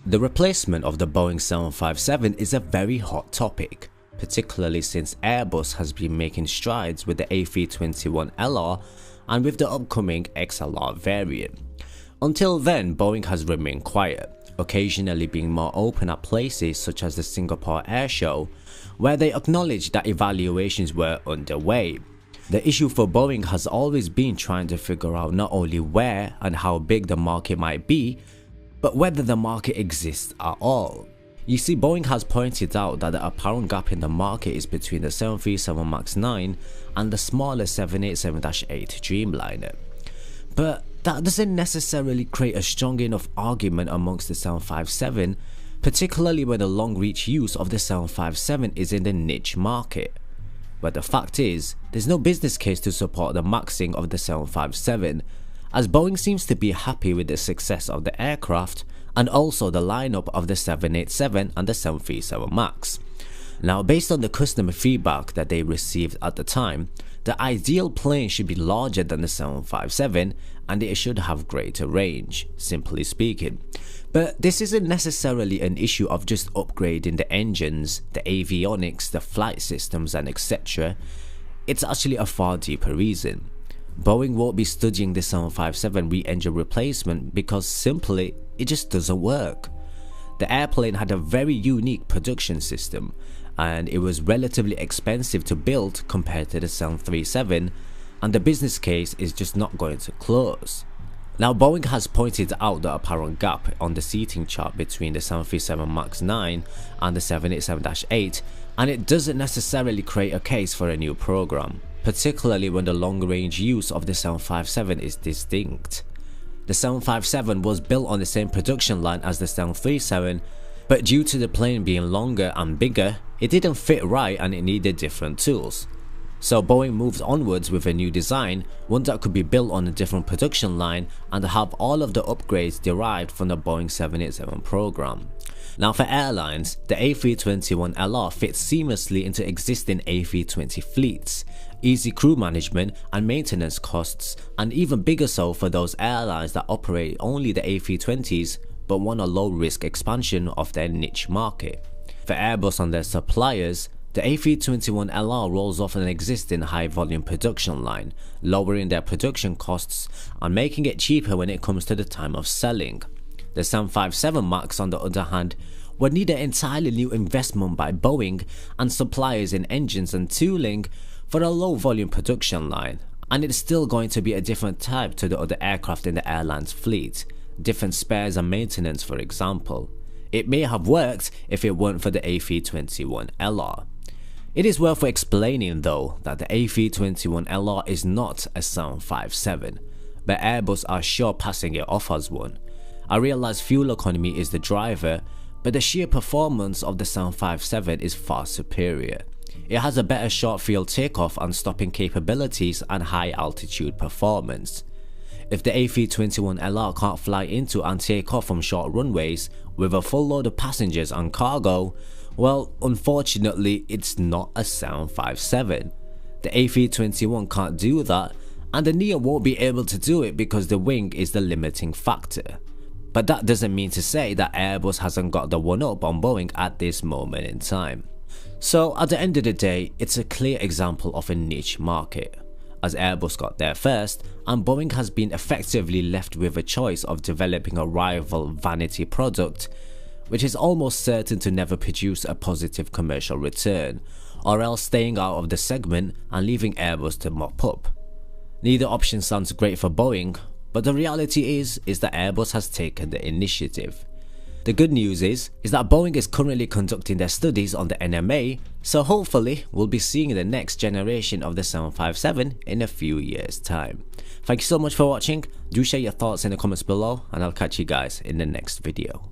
The replacement of the Boeing 757 is a very hot topic, particularly since Airbus has been making strides with the A321LR and with the upcoming XLR variant. Until then, Boeing has remained quiet, occasionally being more open at places such as the Singapore Air Show, where they acknowledged that evaluations were underway. The issue for Boeing has always been trying to figure out not only where and how big the market might be, but whether the market exists at all. You see, Boeing has pointed out that the apparent gap in the market is between the 737 MAX 9 and the smaller 787-8 Dreamliner. But that doesn't necessarily create a strong enough argument amongst the 757, particularly when the long-reach use of the 757 is in the niche market. But the fact is, there's no business case to support the maxing of the 757, as Boeing seems to be happy with the success of the aircraft and also the lineup of the 787 and the 737 MAX. Now, based on the customer feedback that they received at the time, the ideal plane should be larger than the 757 and it should have greater range, simply speaking. But this isn't necessarily an issue of just upgrading the engines, the avionics, the flight systems and etc. It's actually a far deeper reason. Boeing won't be studying the 757 re-engine replacement because simply it just doesn't work. The airplane had a very unique production system and it was relatively expensive to build compared to the 737, and the business case is just not going to close. Now, Boeing has pointed out the apparent gap on the seating chart between the 737 MAX 9 and the 787-8, and it doesn't necessarily create a case for a new program, particularly when the long-range use of the 757 is distinct. The 757 was built on the same production line as the 737, but due to the plane being longer and bigger, it didn't fit right and it needed different tools. So Boeing moved onwards with a new design, one that could be built on a different production line and have all of the upgrades derived from the Boeing 787 program. Now, for airlines, the A321LR fits seamlessly into existing A320 fleets, easy crew management and maintenance costs, and even bigger so for those airlines that operate only the A320s but want a low-risk expansion of their niche market. For Airbus and their suppliers, the A321LR rolls off an existing high-volume production line, lowering their production costs and making it cheaper when it comes to the time of selling. The 757 MAX, on the other hand, would need an entirely new investment by Boeing and suppliers in engines and tooling for a low-volume production line, and it's still going to be a different type to the other aircraft in the airline's fleet, different spares and maintenance for example. It may have worked if it weren't for the A321LR. It is worth explaining though that the A321LR is not a 757, but Airbus are sure passing it off as one. I realize fuel economy is the driver, but the sheer performance of the 757 is far superior. It has a better short field takeoff and stopping capabilities and high altitude performance. If the A321LR can't fly into and take off from short runways with a full load of passengers and cargo, well, unfortunately it's not a 757. The A321 can't do that, and the Neo won't be able to do it because the wing is the limiting factor. But that doesn't mean to say that Airbus hasn't got the one up on Boeing at this moment in time. So at the end of the day, it's a clear example of a niche market, as Airbus got there first and Boeing has been effectively left with a choice of developing a rival vanity product, which is almost certain to never produce a positive commercial return, or else staying out of the segment and leaving Airbus to mop up. Neither option sounds great for Boeing, but the reality is that Airbus has taken the initiative. The good news is that Boeing is currently conducting their studies on the NMA, so hopefully we'll be seeing the next generation of the 757 in a few years time. Thank you so much for watching. Do share your thoughts in the comments below and I'll catch you guys in the next video.